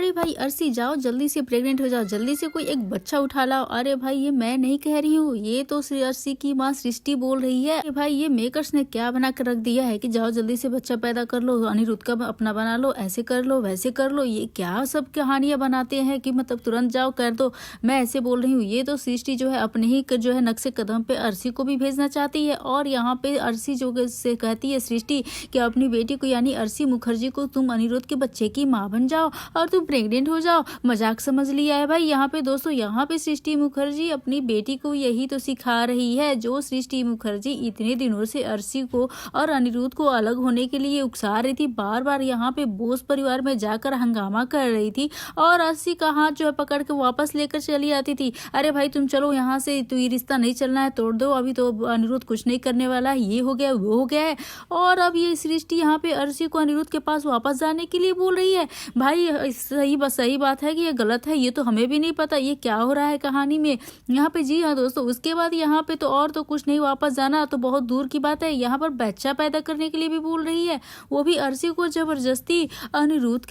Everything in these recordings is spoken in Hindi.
अरे भाई अर्शी जाओ जल्दी से प्रेग्नेंट हो जाओ, जल्दी से कोई एक बच्चा उठा लाओ। अरे भाई ये मैं नहीं कह रही हूँ, ये तो अर्शी की माँ सृष्टि बोल रही है। अरे भाई ये मेकर्स ने क्या बना कर रख दिया है कि जाओ जल्दी से बच्चा पैदा कर लो, अनिरुद्ध का अपना बना लो, ऐसे कर लो वैसे कर लो। ये क्या सब कहानियां बनाते हैं कि मतलब तुरंत जाओ कर दो। मैं ऐसे बोल रही हूँ, ये तो सृष्टि जो है अपने ही जो है नक्शे कदम पे अर्शी को भी भेजना चाहती है। और यहाँ पे अर्शी जो से कहती है सृष्टि कि अपनी बेटी को यानी अर्शी मुखर्जी को तुम अनिरुद्ध के बच्चे की माँ बन जाओ और तुम प्रेग्नेंट हो जाओ। मजाक समझ लिया है भाई यहाँ पे दोस्तों। यहाँ पे सृष्टि मुखर्जी अपनी बेटी को यही तो सिखा रही है जो सृष्टि मुखर्जी इतने दिनों से अर्शी को और अनिरुद्ध को अलग होने के लिए उकसा रही थी। बार बार यहाँ पे बोस परिवार में जाकर हंगामा कर रही थी और अर्शी का हाथ जो है पकड़ के वापस लेकर चली आती थी। अरे भाई तुम चलो यहाँ से, तो ये रिश्ता नहीं चलना है, तोड़ दो, अभी तो अनिरुद्ध कुछ नहीं करने वाला है, ये हो गया वो हो गया है। और अब ये सृष्टि यहाँ पे अर्शी को अनिरुद्ध के पास वापस जाने के लिए बोल रही है। भाई सही बात है कि ये गलत है, ये तो हमें भी नहीं पता ये क्या हो रहा है कहानी में यहाँ पे। जी हाँ दोस्तों, उसके बाद यहाँ पे तो और तो कुछ नहीं, वापस जाना तो बहुत दूर की बात है, यहाँ पर बच्चा पैदा करने के लिए भी बोल रही है। वो भी अर्शी को जबरदस्ती अनिरुद्ध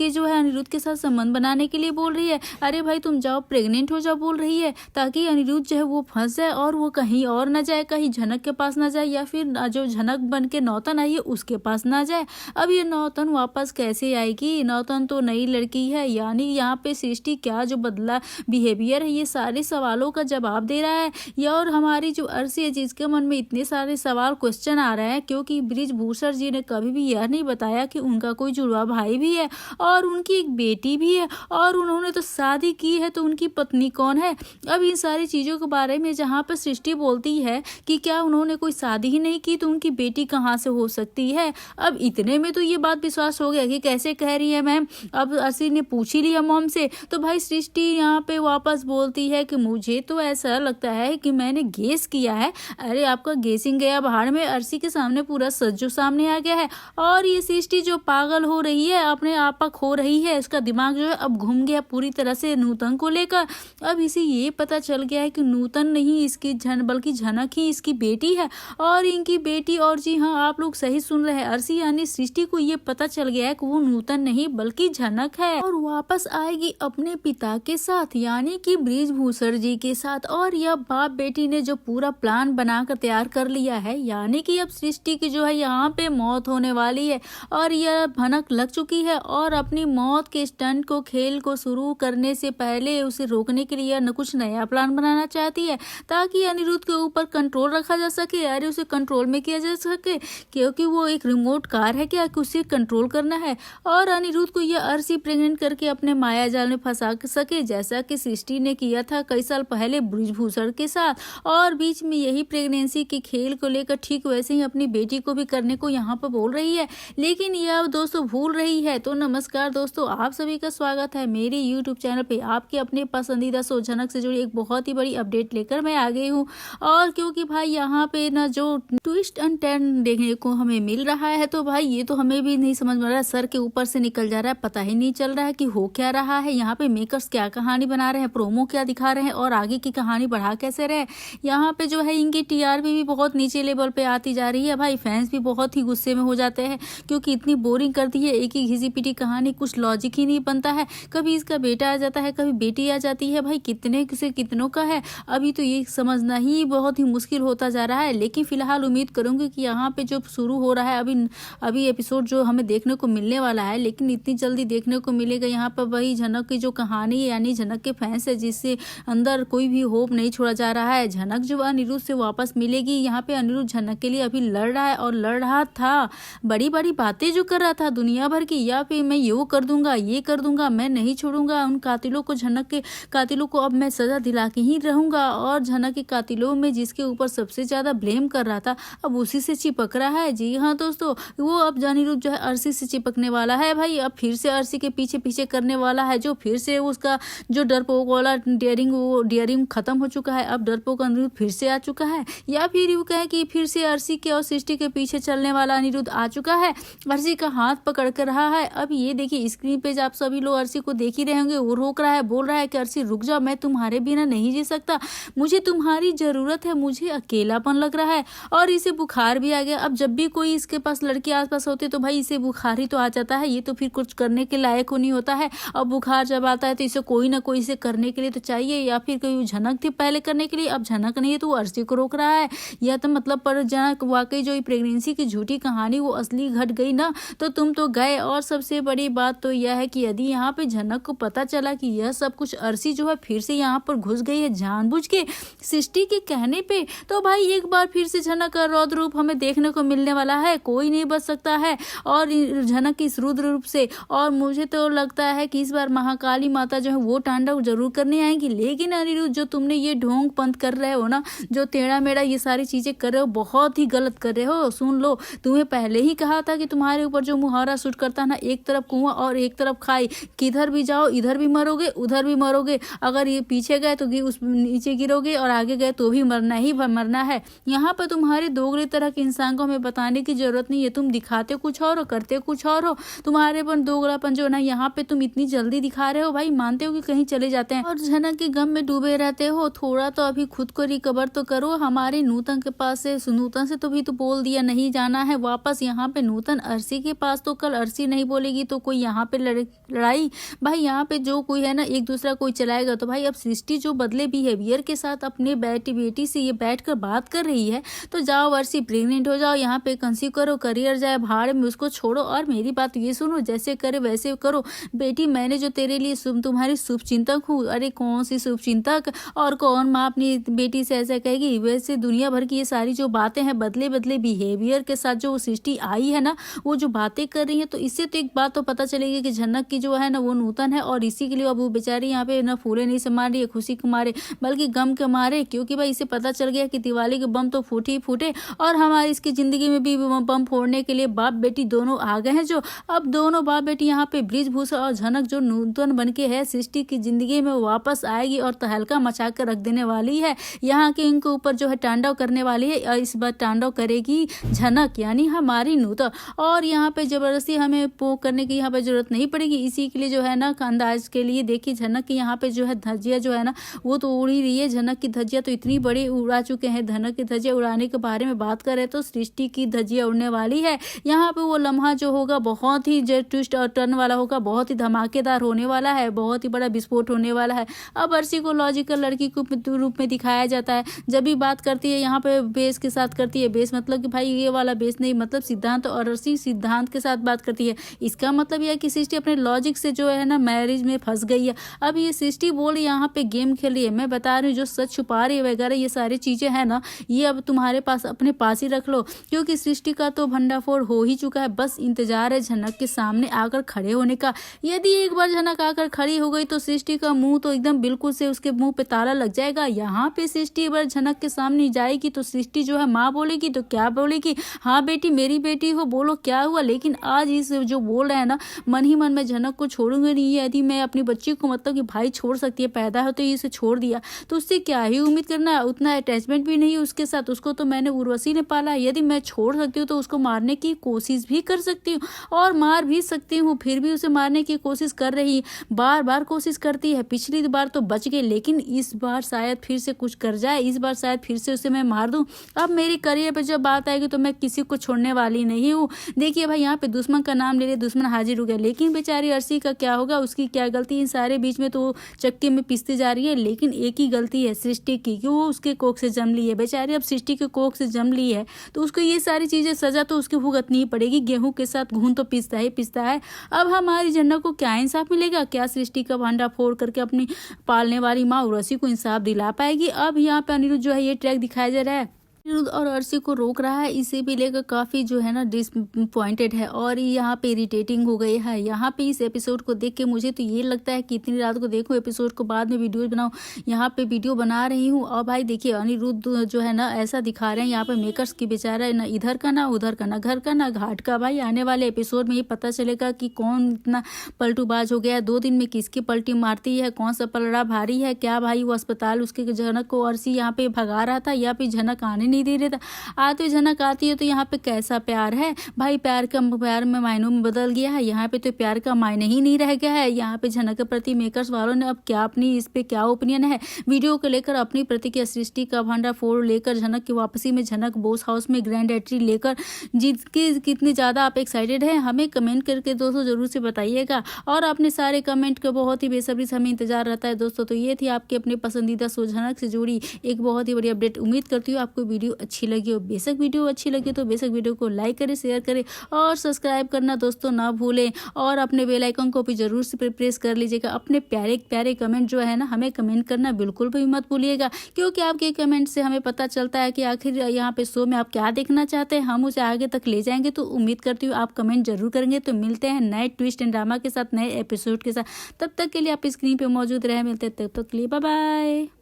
के साथ संबंध बनाने के लिए बोल रही है। अरे भाई तुम जाओ प्रेग्नेंट हो जाओ बोल रही है, ताकि अनिरुद्ध जो है वो फंस जाए और वो कहीं और ना जाए, कहीं झनक के पास ना जाए, या फिर जो झनक बन के नौतन आई है उसके पास ना जाए। अब ये नौतन वापस कैसे आएगी? नौतन तो नई लड़की है। यानी यहाँ पे सृष्टि क्या जो बदला बिहेवियर है, ये सारे सवालों का जवाब दे रहा है। या और हमारी जो अर्शी है जिसके मन में इतने सारे सवाल क्वेश्चन आ रहे हैं, क्योंकि बृजभूषण जी ने कभी भी यह नहीं बताया कि उनका कोई जुड़वा भाई भी है और उनकी एक बेटी भी है, और उन्होंने तो शादी की है, तो उनकी पत्नी कौन है? अब इन सारी चीजों के बारे में जहाँ पर सृष्टि बोलती है कि क्या उन्होंने कोई शादी ही नहीं की तो उनकी बेटी कहाँ से हो सकती है? अब इतने में तो ये बात विश्वास हो गया कि कैसे कह रही है मैम। अब अर्शी ने पूछ ही लिया मॉम से, तो भाई सृष्टि यहाँ पे वापस बोलती है कि मुझे तो ऐसा लगता है कि मैंने गेस किया है। अरे आपका गेसिंग गया बाहर में, अर्शी के सामने पूरा सच जो सामने आ गया है। और ये सृष्टि जो पागल हो रही है, अपने आपा खो रही है, इसका दिमाग जो है अब घूम गया पूरी तरह से नूतन को लेकर। अब इसे ये पता चल गया है कि नूतन नहीं इसकी बल्कि झनक ही इसकी बेटी है और इनकी बेटी। और जी हाँ, आप लोग सही सुन रहे हैं, अर्शी यानी सृष्टि को ये पता चल गया है कि वो नूतन नहीं बल्कि झनक है और वापस आएगी अपने पिता के साथ यानी कि बृजभूषण जी के साथ। और यह बाप बेटी ने जो पूरा प्लान बनाकर तैयार कर लिया है, यानी कि अब सृष्टि की जो है यहाँ पे मौत होने वाली है और यह भनक लग चुकी है। और अपनी मौत के स्टंट को, खेल को शुरू करने से पहले उसे रोकने के लिए न कुछ नया प्लान बनाना चाहती है, ताकि अनिरुद्ध के ऊपर कंट्रोल रखा जा सके। अरे उसे कंट्रोल में किया जा सके, क्योंकि वो एक रिमोट कार है क्या कि उसे कंट्रोल करना है। और अनिरुद्ध को यह अर्शी प्रेग्नेंट करके अपने माया जाल में फंसा सके, जैसा कि सृष्टि ने किया था कई साल पहले बृजभूषण के साथ। और बीच में यही प्रेगनेंसी के खेल को लेकर ठीक वैसे ही अपनी बेटी को भी करने को यहाँ पर बोल रही है, लेकिन यह दोस्तों भूल रही है। तो नमस्कार दोस्तों, आप सभी का स्वागत है मेरे यूट्यूब चैनल पे। आपके अपने पसंदीदा शो झनक से जुड़ी एक बहुत ही बड़ी अपडेट लेकर मैं आ गई हूँ। और क्योंकि भाई यहाँ पे ना जो ट्विस्ट एंड टर्न देखने को हमें मिल रहा है, तो भाई ये तो हमें भी नहीं समझ में आ रहा है, सर के ऊपर से निकल जा रहा है, पता ही नहीं चल रहा है कि हो क्या रहा है। यहाँ पे मेकर्स क्या कहानी बना रहे हैं, प्रोमो क्या दिखा रहे हैं और आगे की कहानी बढ़ा कैसे रहे। यहाँ पे जो है इनकी टीआरपी भी बहुत नीचे लेवल पे आती जा रही है। भाई फैंस भी बहुत ही गुस्से में हो जाते हैं, क्योंकि इतनी बोरिंग कर दी है, एक ही घिसी पिटी कहानी, कुछ लॉजिक ही नहीं बनता है। कभी इसका बेटा आ जाता है, कभी बेटी आ जाती है, भाई कितने से कितनों का है, अभी तो ये समझना ही बहुत ही मुश्किल होता जा रहा है। लेकिन फिलहाल उम्मीद करूंगी कि यहाँ पे जो शुरू हो रहा है अभी एपिसोड जो हमें देखने को मिलने वाला है, लेकिन इतनी जल्दी देखने को मिलेगा यहाँ पर वही झनक की जो कहानी है, यानी झनक के फैंस है जिससे अंदर कोई भी होप नहीं छोड़ा जा रहा है। झनक जो अनिरुद्ध से वापस मिलेगी, यहाँ पे अनिरुद्ध झनक के लिए अभी लड़ रहा है और लड़ रहा था, बड़ी बड़ी बातें जो कर रहा था दुनिया भर की, या फिर मैं ये कर दूंगा ये कर दूंगा, मैं नहीं छोड़ूंगा उन कातिलों को, झनक के कातिलों को अब मैं सजा दिला के ही रहूंगा। और झनक के कातिलों में जिसके ऊपर सबसे ज्यादा ब्लेम कर रहा था, अब उसी से चिपक रहा है। जी हाँ दोस्तों, वो अब अनिरुद्ध जो है अर्शी से चिपकने वाला है। भाई अब फिर से अर्शी के पीछे पीछे करने वाला है, जो फिर से उसका जो डरपोक वाला डेयरिंग खत्म हो चुका है, अब डरपोक अनिरुद्ध फिर से आ चुका है। या फिर यूँ कहें कि फिर से अर्शी के और सृष्टि के पीछे चलने वाला अनिरुद्ध आ चुका है, अर्शी का हाथ पकड़ कर रहा है। अब ये देखिए स्क्रीन पे आप सभी लोग अर्शी को देख ही रहे होंगे, वो रोक रहा है, बोल रहा है कि अर्शी रुक जाओ, मैं तुम्हारे बिना नहीं जी सकता, मुझे तुम्हारी जरूरत है, मुझे अकेलापन लग रहा है। और इसे बुखार भी आ गया। अब जब भी कोई इसके पास लड़की आसपास होती तो भाई इसे बुखार ही तो आ जाता है, ये तो फिर कुछ करने के लायक नहीं होता। करता है, अब बुखार जब आता है तो इसे कोई ना कोई इसे करने के लिए तो चाहिए, या फिर कोई झनक थी पहले करने के लिए, अब झनक नहीं है तो वो अर्शी को रोक रहा है। यह तो मतलब पर जनक वाकई जो प्रेगनेंसी की झूठी कहानी वो असली घट गई ना, तो तुम तो गए। और सबसे बड़ी बात तो यह है कि यदि यहाँ पे झनक को पता चला कि यह सब कुछ अर्शी जो है फिर से यहाँ पर घुस गई है जानबूझ के सृष्टि के कहने पे, तो भाई एक बार फिर से झनक का रौद्र रूप हमें देखने को मिलने वाला है, कोई नहीं बच सकता है और झनक की इस रुद्र रूप से। और मुझे तो लगता है कि इस बार महाकाली माता जो है वो तांडव जरूर करने आएंगी। लेकिन अनिरुद्ध जो तुमने ये ढोंग पंथ कर रहे हो ना, जो टेढ़ा मेढ़ा ये सारी चीजें कर रहे हो, बहुत ही गलत कर रहे हो। सुन लो, तुम्हें पहले ही कहा था कि तुम्हारे ऊपर जो मुहावरा सूट करता है ना, एक तरफ कुआं और एक तरफ खाई, किधर भी जाओ इधर भी मरोगे उधर भी मरोगे, अगर ये पीछे गए तो उस नीचे गिरोगे और आगे गए तो भी मरना ही मरना है। यहाँ पर तुम्हारे दोगले तरह के इंसान को हमें बताने की जरूरत नहीं है, तुम दिखाते कुछ और हो करते कुछ और हो। तुम्हारे पर दोगलापन जो ना यहाँ पे तुम इतनी जल्दी दिखा रहे हो, भाई मानते हो कि कहीं चले जाते हैं और झनक के गम में डूबे रहते हो। थोड़ा तो अभी खुद को रिकवर तो करो। हमारे नूतन के पास से नूतन से तो भी तो बोल दिया नहीं जाना है वापस यहाँ पे नूतन अर्शी के पास, तो कल अर्शी नहीं बोलेगी तो कोई यहाँ पे लड़ाई। भाई यहाँ पे जो कोई है ना एक दूसरा कोई चलाएगा। तो भाई अब सृष्टि जो बदले बिहेवियर के साथ अपने बेटी से ये बैठ कर बात कर रही है, तो जाओ अर्शी प्रेग्नेंट हो जाओ, यहाँ पे कंसीव करो, करियर जाए भाड़ में, उसको छोड़ो। और मेरी बात ये सुनो, जैसे करे वैसे करो बेटी, मैंने जो तेरे लिए तुम्हारी शुभ चिंतक हूँ। अरे कौन सी शुभ चिंतक, और कौन माँ अपनी बेटी से ऐसा कहेगी। वैसे दुनिया भर की ये सारी जो बातें हैं बदले बदले बिहेवियर के साथ जो सृष्टि आई है ना, वो जो बातें कर रही है, तो इससे तो एक बात तो पता चलेगी कि झनक की जो है ना वो नूतन है, और इसी के लिए अब वो बेचारी यहाँ पे ना फूले नहीं से मार रही है खुशी के मारे, बल्कि गम के मारे, क्योंकि भाई इसे पता चल गया कि दिवाली के बम तो फूटे ही फूटे और हमारी इसकी जिंदगी में भी बम फोड़ने के लिए बाप बेटी दोनों आ गए हैं। जो अब दोनों बाप बेटी यहाँ पे बृजभूषण और झनक जो नूतन बन के है सृष्टि की जिंदगी में वापस आएगी और तहलका मचा कर रख देने वाली है। यहाँ के इनके ऊपर जो है तांडव करने वाली है, और इस बार तांडव करेगी झनक यानी हमारी नूतन। और यहाँ पे जबरदस्ती हमें पोक करने की यहाँ पे जरूरत नहीं पड़ेगी। इसी के लिए जो है ना अंदाज के लिए देखिए झनक की यहाँ पे जो है धज्जिया जो है ना वो तो उड़ ही रही है। झनक की धज्जिया तो इतनी बड़ी उड़ा चुके हैं। झनक की धज्जिया उड़ाने के बारे में बात करें तो सृष्टि की धज्जिया उड़ने वाली है। यहाँ पे वो लम्हा जो होगा बहुत ही ट्विस्ट और टर्न वाला होगा, बहुत ही धमाकेदार होने वाला है, बहुत ही बड़ा विस्फोट होने वाला है। अब अर्शी को लॉजिकल लड़की के रूप में दिखाया जाता है। जब भी बात करती है यहाँ पे बेस के साथ करती है, बेस मतलब कि भाई ये वाला बेस नहीं, मतलब सिद्धांत, और अर्शी सिद्धांत के साथ बात करती है। इसका मतलब यह है कि सृष्टि अपने लॉजिक से जो है ना मैरिज में फंस गई है। अब ये सृष्टि बोल यहाँ पे गेम खेल रही है। मैं बता रही हूँ जो सच छुपा रही है वगैरह ये सारी चीजें है ना, ये अब तुम्हारे पास अपने पास ही रख लो, क्योंकि सृष्टि का तो भंडाफोड़ हो ही चुका है। बस इंतजार है झनक के सामने आकर खड़े होने का। यदि एक बार झनक आकर खड़ी हो गई तो सृष्टि का मुंह तो एकदम बिल्कुल से उसके मुंह पे ताला लग जाएगा। यहाँ पे सृष्टि एक बार झनक के सामने जाएगी तो सृष्टि जो है माँ बोलेगी तो क्या बोलेगी, हाँ बेटी मेरी बेटी हो, बोलो क्या हुआ। लेकिन आज इस जो बोल रहे हैं ना, मन ही मन में झनक को छोड़ूंगी नहीं। यदि मैं अपनी बच्ची को मतलब कि भाई छोड़ सकती है, पैदा हो तो इसे छोड़ दिया तो उससे क्या ही उम्मीद करना है, उतना अटैचमेंट भी नहीं है उसके साथ। उसको तो मैंने उर्वशी ने पाला। यदि मैं छोड़ सकती हूँ तो उसको मारने की कोशिश भी कर सकती हूँ और मार भी सकती हूँ। फिर भी उसे मारने की कोशिश कर रही, बार बार कोशिश करती है। पिछली बार तो बच गई, लेकिन इस बार शायद फिर से कुछ कर जाए, इस बार शायद फिर से उसे मैं मार दूं। अब मेरी करियर पे जब बात आएगी तो मैं किसी को छोड़ने वाली नहीं हूँ। देखिए भाई यहाँ पे दुश्मन का नाम ले ले, दुश्मन हाजिर हो गया। लेकिन बेचारी अर्शी का क्या होगा, उसकी क्या गलती, इन सारे बीच में तो चक्के में पिसती जा रही है। लेकिन एक ही गलती है सृष्टि की कि वो उसके कोख से जम ली है। बेचारी अब सृष्टि के कोख से जम ली है तो उसको ये सारी चीजें सजा तो उसकी भुगतनी ही पड़ेगी। गेहूं के साथ घून तो पिसता ही पिसता है। अब हमारी झंडा को क्या इंसाफ मिलेगा, क्या सृष्टि का भांडा फोड़ करके अपनी पालने वाली माँ उर्वशी को इंसाफ दिला पाएगी। अब यहाँ पे अनिरुद्ध जो है ये ट्रैक दिखाया जा रहा है, अनिरुद्ध और अर्शी को रोक रहा है। इसे भी लेकर काफी जो है ना डिसपॉइंटेड है और यहाँ पे इरिटेटिंग हो गई है। यहाँ पे इस एपिसोड को देख के मुझे तो ये लगता है कि इतनी रात को देखूं एपिसोड को, बाद में वीडियो बनाऊं। यहाँ पे वीडियो बना रही हूँ और भाई देखिए अनिरुद्ध जो है ना ऐसा दिखा रहे हैं यहाँ पे मेकर्स की बेचारा ना इधर का ना उधर का, ना घर का ना घाट का। भाई आने वाले एपिसोड में ये पता चलेगा कि कौन इतना पलटूबाज हो गया। 2 दिन में किसकी पलटी मारती है, कौन सा पलड़ा भारी है। क्या भाई वो अस्पताल उसके झनक को अर्शी यहाँ पे भगा रहा था या फिर झनक आने नहीं नहीं दे रहा था। आती झनक आती है तो यहाँ पे कैसा प्यार है भाई, प्यार में मायनों में बदल गया है। यहाँ पे तो प्यार का मायने ही नहीं रह गया है। यहाँ पे झनक के प्रति मेकर्स वालों ने अब क्या अपनी इस पे क्या ओपिनियन है, वीडियो को लेकर अपनी प्रतिक्रिया। सृष्टि का भांडा फोड़ लेकर झनक की वापसी में, झनक बॉस हाउस में ग्रैंड एंट्री लेकर जिसकी कितनी ज़्यादा आप एक्साइटेड हैं हमें कमेंट करके दोस्तों जरूर से बताइएगा। और अपने सारे कमेंट का बहुत ही बेसब्री से हमें इंतजार रहता है दोस्तों। तो ये थी आपके अपने पसंदीदा शो झनक से जुड़ी एक बहुत ही बड़ी अपडेट। उम्मीद करती हूँ आपको वीडियो अच्छी लगी हो। बेशक वीडियो अच्छी लगी तो बेशक वीडियो को लाइक करें, शेयर करें और सब्सक्राइब करना दोस्तों ना भूलें। और अपने बेल आइकन को भी जरूर से प्रेस कर लीजिएगा। अपने प्यारे प्यारे कमेंट जो है ना हमें कमेंट करना बिल्कुल भी मत भूलिएगा, क्योंकि आपके कमेंट से हमें पता चलता है कि आखिर यहाँ पे शो में आप क्या देखना चाहते हैं, हम उसे आगे तक ले जाएंगे। तो उम्मीद करती हूँ आप कमेंट जरूर करेंगे। तो मिलते हैं नए ट्विस्ट एंड ड्रामा के साथ, नए एपिसोड के साथ। तब तक के लिए आप स्क्रीन पे मौजूद रहे। मिलते हैं तब तक के लिए, बाय बाय।